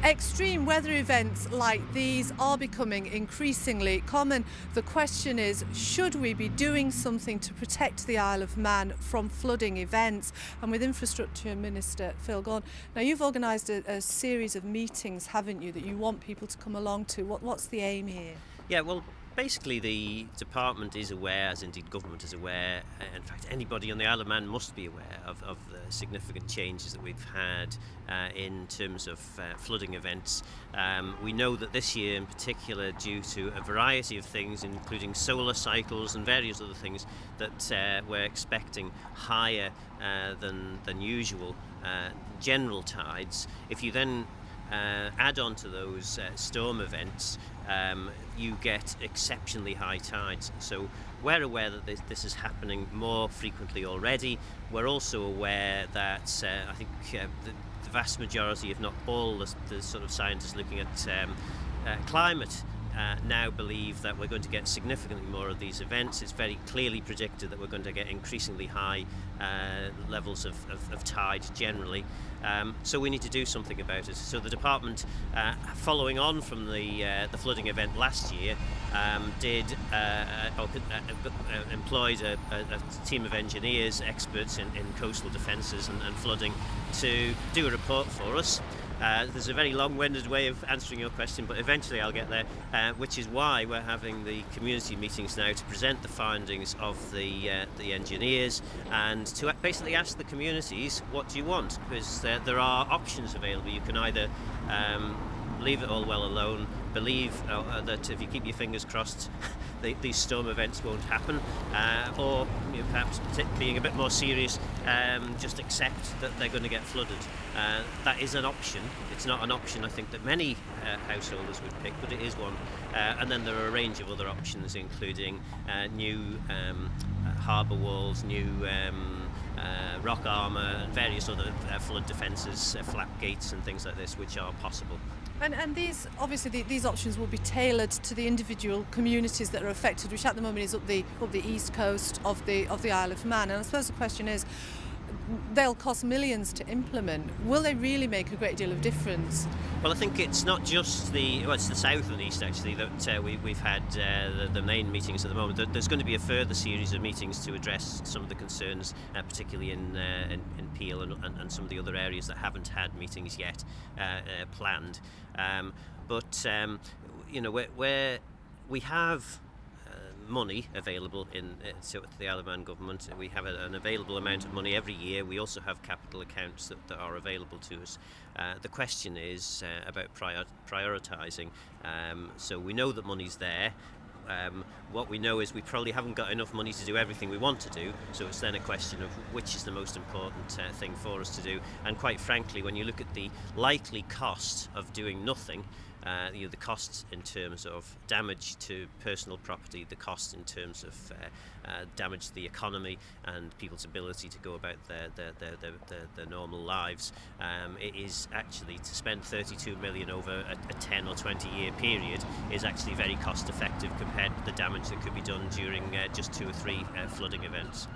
Extreme weather events like these are becoming increasingly common. The question is, should we be doing something to protect the Isle of Man from flooding events? And with Infrastructure Minister Phil Gawne, now you've organised a series of meetings, haven't you, that you want people to come along to. What's the aim here? Yeah, well, basically the department is aware, as indeed government is aware, in fact anybody on the Isle of Man must be aware of the significant changes that we've had in terms of flooding events. We know that this year in particular, due to a variety of things, including solar cycles and various other things, that we're expecting higher than usual general tides. If you then add on to those storm events, you get exceptionally high tides. So we're aware that this is happening more frequently already. We're also aware that I think the vast majority, if not all, the sort of scientists looking at climate now believe that we're going to get significantly more of these events. It's very clearly predicted that we're going to get increasingly high levels of tide generally. So we need to do something about it. So the department, following on from the flooding event last year, employed a team of engineers, experts in coastal defences and flooding, to do a report for us. There's a very long-winded way of answering your question, but eventually I'll get there, which is why we're having the community meetings now to present the findings of the engineers and to basically ask the communities, what do you want? Because there are options available. You can either leave it all well alone, believe that if you keep your fingers crossed these storm events won't happen, or perhaps being a bit more serious, just accept that they're going to get flooded. That is an option. It's not an option I think that many householders would pick, but it is one. And then there are a range of other options, including new harbour walls, new rock armour and various other flood defences, flap gates and things like this, which are possible. And these, obviously, these options will be tailored to the individual communities that are affected, which at the moment is up the east coast of the Isle of Man. And I suppose the question is, they'll cost millions to implement. Will they really make a great deal of difference? Well, I think it's not just it's the south and east actually that we've had the main meetings at the moment. There's going to be a further series of meetings to address some of the concerns, particularly in Peel and some of the other areas that haven't had meetings yet planned. But where we have money available to the Isle of Man government. We have an available amount of money every year. We also have capital accounts that are available to us. The question is about prioritising. So we know that money's there. What we know is we probably haven't got enough money to do everything we want to do, so it's then a question of which is the most important thing for us to do. And quite frankly, when you look at the likely cost of doing nothing, the costs in terms of damage to personal property, the cost in terms of damage to the economy and people's ability to go about their normal lives, it is actually to spend 32 million over a 10 or 20 year period is actually very cost effective compared to the damage that could be done during just 2 or 3 flooding events.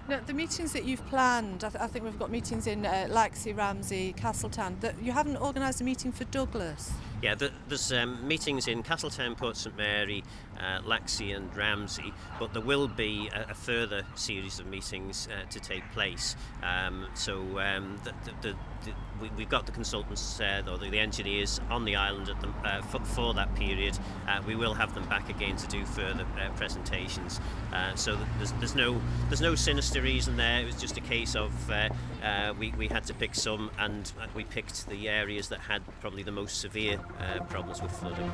Now, the meetings that you've planned, I think we've got meetings in Laxey, Ramsey, Castletown. You haven't organised a meeting for Douglas? Yeah, there's meetings in Castletown, Port St Mary, Laxey and Ramsey, but there will be a further series of meetings to take place. We've got the consultants or the engineers on the island for that period. We will have them back again to do further presentations. So there's no sinister reason there. It was just a case of we had to pick some, and we picked the areas that had probably the most severe problems with flooding.